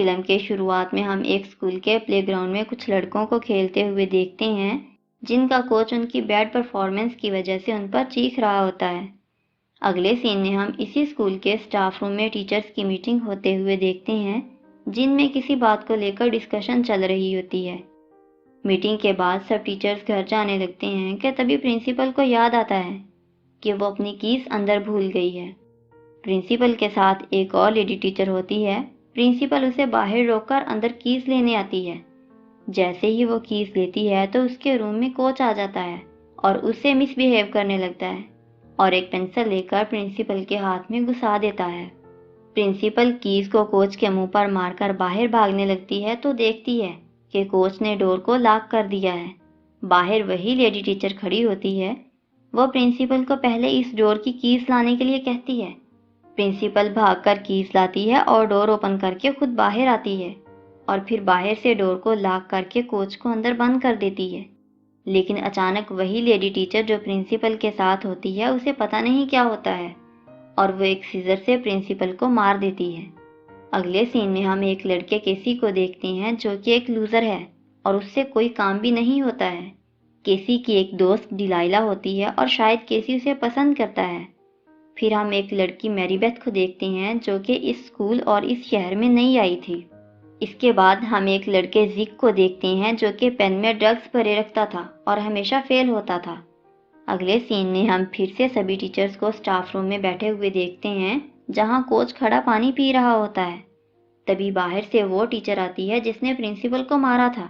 Film के शुरुआत में हम एक स्कूल के प्लेग्राउंड में कुछ लड़कों को खेलते हुए देखते हैं जिनका कोच उनकी बैड परफॉर्मेंस की वजह से उन पर चीख रहा होता है। अगले सीन में हम इसी स्कूल के स्टाफ रूम में टीचर्स की मीटिंग होते हुए देखते हैं जिनमें किसी बात को लेकर डिस्कशन चल रही होती है। मीटिंग के बाद सब टीचर्स घर जाने लगते हैं कि तभी प्रिंसिपल को याद आता है कि वो अपनी कीज अंदर भूल गई है। प्रिंसिपल के साथ एक और लेडी टीचर होती है। प्रिंसिपल उसे बाहर रोककर अंदर कीज लेने आती है। जैसे ही वो कीज लेती है तो उसके रूम में कोच आ जाता है और उससे मिसबिहेव करने लगता है और एक पेंसिल लेकर प्रिंसिपल के हाथ में घुसा देता है। प्रिंसिपल कीज को कोच के मुंह पर मारकर बाहर भागने लगती है तो देखती है कि कोच ने डोर को लॉक कर दिया है। बाहर वही लेडी टीचर खड़ी होती है। वो प्रिंसिपल को पहले इस डोर की कीज लाने के लिए कहती है। प्रिंसिपल भागकर कीज लाती है और डोर ओपन करके खुद बाहर आती है और फिर बाहर से डोर को लॉक करके कोच को अंदर बंद कर देती है। लेकिन अचानक वही लेडी टीचर जो प्रिंसिपल के साथ होती है उसे पता नहीं क्या होता है और वो एक सीजर से प्रिंसिपल को मार देती है। अगले सीन में हम एक लड़के केसी को देखते हैं जो कि एक लूजर है और उससे कोई काम भी नहीं होता है। केसी की एक दोस्त डिलाइला होती है और शायद केसी उसे पसंद करता है। फिर हम एक लड़की मैरीबेथ को देखते हैं जो कि इस स्कूल और इस शहर में नई आई थी। इसके बाद हम एक लड़के जिक को देखते हैं जो कि पेन में ड्रग्स भरे रखता था और हमेशा फेल होता था। अगले सीन में हम फिर से सभी टीचर्स को स्टाफ रूम में बैठे हुए देखते हैं जहां कोच खड़ा पानी पी रहा होता है। तभी बाहर से वो टीचर आती है जिसने प्रिंसिपल को मारा था।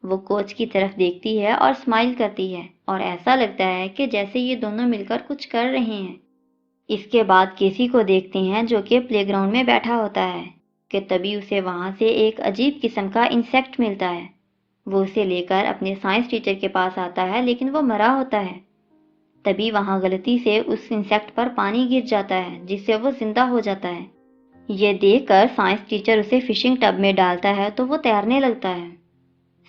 वो कोच की तरफ देखती है और स्माइल करती है और ऐसा लगता है कि जैसे ये दोनों मिलकर कुछ कर रहे हैं। इसके बाद केसी को देखते हैं जो कि प्लेग्राउंड में बैठा होता है कि तभी उसे वहां से एक अजीब किस्म का इंसेक्ट मिलता है। वो उसे लेकर अपने साइंस टीचर के पास आता है लेकिन वो मरा होता है। तभी वहां गलती से उस इंसेक्ट पर पानी गिर जाता है जिससे वो जिंदा हो जाता है। ये देखकर साइंस टीचर उसे फिशिंग टब में डालता है तो वो तैरने लगता है।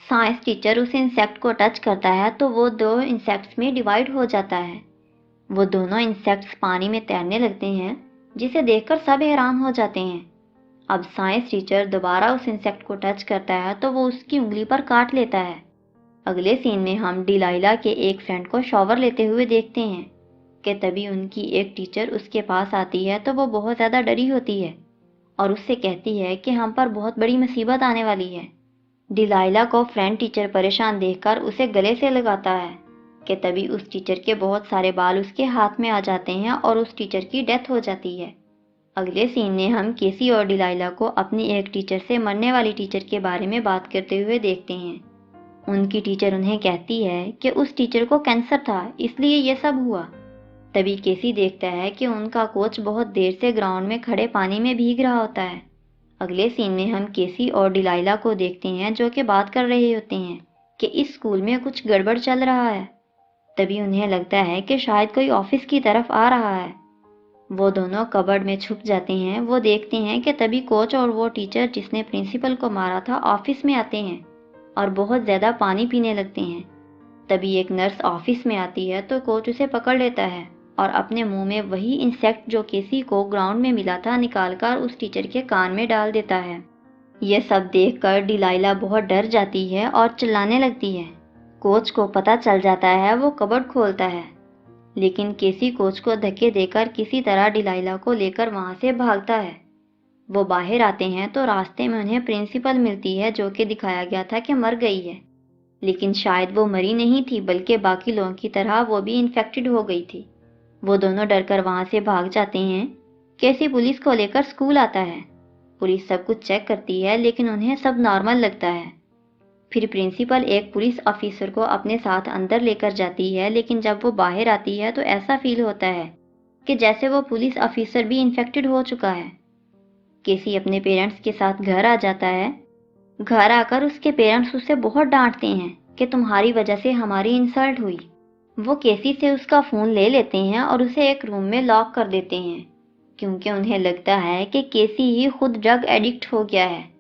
साइंस टीचर उस इंसेक्ट को टच करता है तो वो दो इंसेक्ट्स में डिवाइड हो जाता है। वो दोनों इंसेक्ट्स पानी में तैरने लगते हैं जिसे देखकर सब हैरान हो जाते हैं। अब साइंस टीचर दोबारा उस इंसेक्ट को टच करता है तो वो उसकी उंगली पर काट लेता है। अगले सीन में हम डिलाइला के एक फ्रेंड को शॉवर लेते हुए देखते हैं कि तभी उनकी एक टीचर उसके पास आती है तो वो बहुत ज़्यादा डरी होती है और उससे कहती है कि हम पर बहुत बड़ी मुसीबत आने वाली है। डिलाइला को फ्रेंड टीचर परेशान देखकर उसे गले से लगाता है कि तभी उस टीचर के बहुत सारे बाल उसके हाथ में आ जाते हैं और उस टीचर की डेथ हो जाती है। अगले सीन में हम केसी और डिलाइला को अपनी एक टीचर से मरने वाली टीचर के बारे में बात करते हुए देखते हैं। उनकी टीचर उन्हें कहती है कि उस टीचर को कैंसर था इसलिए ये सब हुआ। तभी केसी देखता है कि उनका कोच बहुत देर से ग्राउंड में खड़े पानी में भीग रहा होता है। अगले सीन में हम केसी और डिलाइला को देखते हैं जो कि बात कर रहे होते हैं कि इस स्कूल में कुछ गड़बड़ चल रहा है। तभी उन्हें लगता है कि शायद कोई ऑफिस की तरफ आ रहा है। वो दोनों कबर्ड में छुप जाते हैं। वो देखते हैं कि तभी कोच और वो टीचर जिसने प्रिंसिपल को मारा था ऑफिस में आते हैं और बहुत ज़्यादा पानी पीने लगते हैं। तभी एक नर्स ऑफिस में आती है तो कोच उसे पकड़ लेता है और अपने मुंह में वही इंसेक्ट जो केसी को ग्राउंड में मिला था निकालकर उस टीचर के कान में डाल देता है। यह सब देखकर डिलाइला बहुत डर जाती है और चिल्लाने लगती है। कोच को पता चल जाता है। वो कबर्ड खोलता है लेकिन केसी कोच को धक्के देकर किसी तरह डिलाइला को लेकर वहां से भागता है। वो बाहर आते हैं तो रास्ते में उन्हें प्रिंसिपल मिलती है जो कि दिखाया गया था कि मर गई है, लेकिन शायद वो मरी नहीं थी बल्कि बाकी लोगों की तरह वो भी इन्फेक्टेड हो गई थी। वो दोनों डरकर वहां से भाग जाते हैं। केसी पुलिस को लेकर स्कूल आता है। पुलिस सब कुछ चेक करती है लेकिन उन्हें सब नॉर्मल लगता है। फिर प्रिंसिपल एक पुलिस ऑफिसर को अपने साथ अंदर लेकर जाती है लेकिन जब वो बाहर आती है तो ऐसा फील होता है कि जैसे वो पुलिस ऑफिसर भी इन्फेक्टेड हो चुका है। केसी अपने पेरेंट्स के साथ घर आ जाता है। घर आकर उसके पेरेंट्स उसे बहुत डांटते हैं कि तुम्हारी वजह से हमारी इंसल्ट हुई। वो केसी से उसका फ़ोन ले लेते हैं और उसे एक रूम में लॉक कर देते हैं क्योंकि उन्हें लगता है कि केसी ही खुद ड्रग एडिक्ट हो गया है।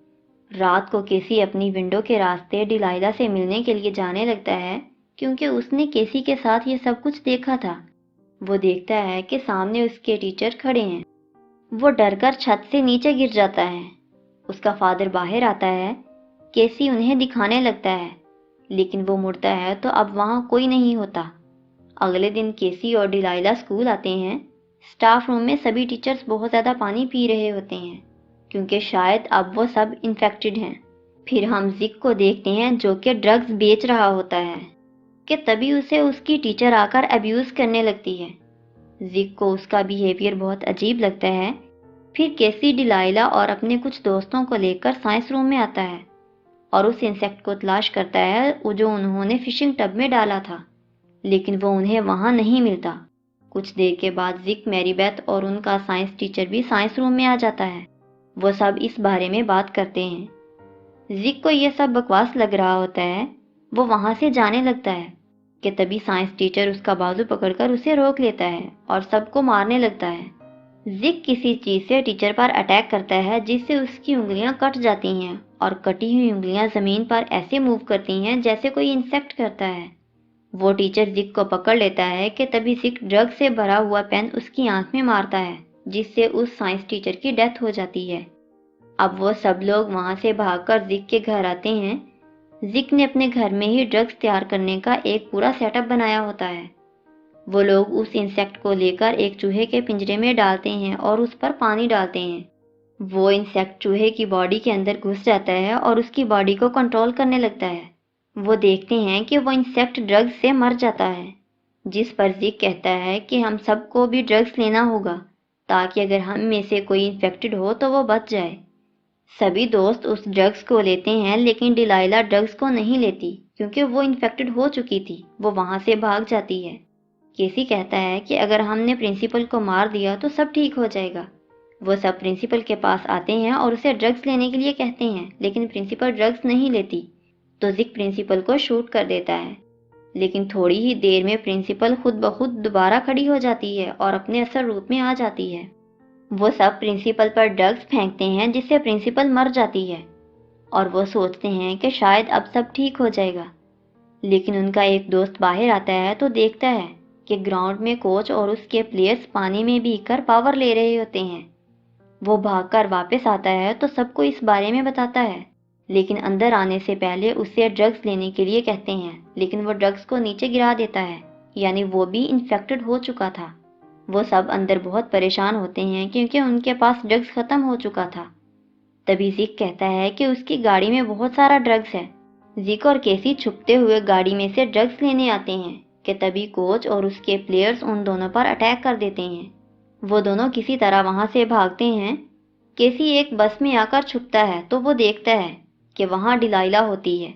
रात को केसी अपनी विंडो के रास्ते डिलाइला से मिलने के लिए जाने लगता है क्योंकि उसने केसी के साथ ये सब कुछ देखा था। वो देखता है कि सामने उसके टीचर खड़े हैं। वो डरकर छत से नीचे गिर जाता है। उसका फादर बाहर आता है। केसी उन्हें दिखाने लगता है, लेकिन वो मुड़ता है तो अब वहाँ कोई नहीं होता। अगले दिन केसी और डिलाइला स्कूल आते हैं। स्टाफ रूम में सभी टीचर्स बहुत ज़्यादा पानी पी रहे होते हैं, क्योंकि शायद अब वो सब इन्फेक्टेड हैं। फिर हम जिक को देखते हैं जो कि ड्रग्स बेच रहा होता है कि तभी उसे उसकी टीचर आकर अब्यूज़ करने लगती है। जिक को उसका बिहेवियर बहुत अजीब लगता है। फिर केसी डिलाइला और अपने कुछ दोस्तों को लेकर साइंस रूम में आता है और उस इंसेक्ट को तलाश करता है जो उन्होंने फिशिंग टब में डाला था, लेकिन वो उन्हें वहाँ नहीं मिलता। कुछ देर के बाद जिक, मैरीबेथ और उनका साइंस टीचर भी साइंस रूम में आ जाता है। वो सब इस बारे में बात करते हैं। जिक को यह सब बकवास लग रहा होता है। वो वहाँ से जाने लगता है कि तभी साइंस टीचर उसका बाजू पकड़कर उसे रोक लेता है और सबको मारने लगता है। जिक किसी चीज़ से टीचर पर अटैक करता है जिससे उसकी उंगलियां कट जाती हैं और कटी हुई उंगलियां ज़मीन पर ऐसे मूव करती हैं जैसे कोई इंसेक्ट करता है। वो टीचर जिक को पकड़ लेता है कि तभी जिक ड्रग से भरा हुआ पेन उसकी आंख में मारता है, जिससे उस साइंस टीचर की डेथ हो जाती है। अब वो सब लोग वहाँ से भागकर जिक के घर आते हैं। जिक ने अपने घर में ही ड्रग्स तैयार करने का एक पूरा सेटअप बनाया होता है। वो लोग उस इंसेक्ट को लेकर एक चूहे के पिंजरे में डालते हैं और उस पर पानी डालते हैं। वो इंसेक्ट चूहे की बॉडी के अंदर घुस जाता है और उसकी बॉडी को कंट्रोल करने लगता है। वो देखते हैं कि वो इंसेक्ट ड्रग्स से मर जाता है, जिस पर जिक कहता है कि हम सबको भी ड्रग्स लेना होगा ताकि अगर हम में से कोई इन्फेक्टेड हो तो वो बच जाए। सभी दोस्त उस ड्रग्स को लेते हैं, लेकिन डिलाइला ड्रग्स को नहीं लेती क्योंकि वो इन्फेक्टेड हो चुकी थी। वो वहाँ से भाग जाती है। केसी कहता है कि अगर हमने प्रिंसिपल को मार दिया तो सब ठीक हो जाएगा। वो सब प्रिंसिपल के पास आते हैं और उसे ड्रग्स लेने के लिए कहते हैं, लेकिन प्रिंसिपल ड्रग्स नहीं लेती तो जिक प्रिंसिपल को शूट कर देता है। लेकिन थोड़ी ही देर में प्रिंसिपल खुद ब खुद दोबारा खड़ी हो जाती है और अपने असल रूप में आ जाती है। वो सब प्रिंसिपल पर ड्रग्स फेंकते हैं जिससे प्रिंसिपल मर जाती है और वो सोचते हैं कि शायद अब सब ठीक हो जाएगा। लेकिन उनका एक दोस्त बाहर आता है तो देखता है कि ग्राउंड में कोच और उसके प्लेयर्स पानी में भीगकर पावर ले रहे होते हैं। वो भागकर वापस आता है तो सबको इस बारे में बताता है, लेकिन अंदर आने से पहले उससे ड्रग्स लेने के लिए कहते हैं, लेकिन वो ड्रग्स को नीचे गिरा देता है, यानी वो भी इन्फेक्टेड हो चुका था। वो सब अंदर बहुत परेशान होते हैं क्योंकि उनके पास ड्रग्स ख़त्म हो चुका था। तभी जिक कहता है कि उसकी गाड़ी में बहुत सारा ड्रग्स है। जिक और केसी छुपते हुए गाड़ी में से ड्रग्स लेने आते हैं कि तभी कोच और उसके प्लेयर्स उन दोनों पर अटैक कर देते हैं। वो दोनों किसी तरह वहाँ से भागते हैं। केसी एक बस में आकर छुपता है तो वो देखता है कि वहाँ डिलाइला होती है।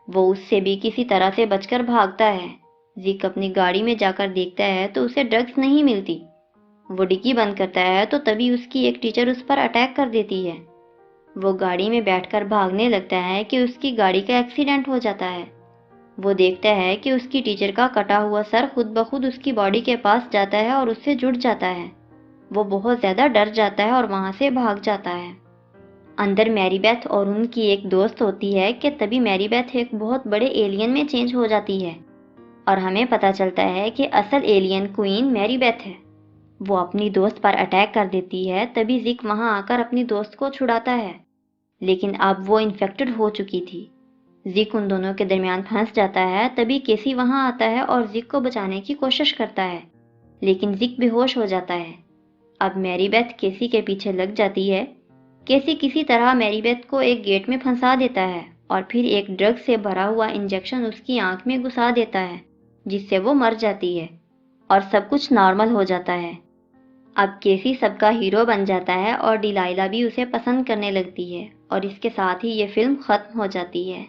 वो उससे भी किसी तरह से बचकर भागता है। जिक अपनी गाड़ी में जाकर देखता है तो उसे ड्रग्स नहीं मिलती। वो डिक्की बंद करता है तो तभी उसकी एक टीचर उस पर अटैक कर देती है। वो गाड़ी में बैठकर भागने लगता है कि उसकी गाड़ी का एक्सीडेंट हो जाता है। वो देखता है कि उसकी टीचर का कटा हुआ सर खुद ब खुद उसकी बॉडी के पास जाता है और उससे जुड़ जाता है। वो बहुत ज़्यादा डर जाता है और वहाँ से भाग जाता है। अंदर मैरीबेथ और उनकी एक दोस्त होती है कि तभी मैरीबेथ एक बहुत बड़े एलियन में चेंज हो जाती है और हमें पता चलता है कि असल एलियन क्वीन मैरीबेथ है। वो अपनी दोस्त पर अटैक कर देती है। तभी जिक वहाँ आकर अपनी दोस्त को छुड़ाता है, लेकिन अब वो इन्फेक्टेड हो चुकी थी। जिक उन दोनों के दरमियान फंस जाता है। तभी केसी वहाँ आता है और जिक को बचाने की कोशिश करता है, लेकिन जिक बेहोश हो जाता है। अब मैरीबेथ केसी के पीछे लग जाती है। केसी किसी तरह मैरीबेथ को एक गेट में फंसा देता है और फिर एक ड्रग से भरा हुआ इंजेक्शन उसकी आंख में घुसा देता है, जिससे वो मर जाती है और सब कुछ नॉर्मल हो जाता है। अब केसी सबका हीरो बन जाता है और डिलाइला भी उसे पसंद करने लगती है और इसके साथ ही ये फिल्म ख़त्म हो जाती है।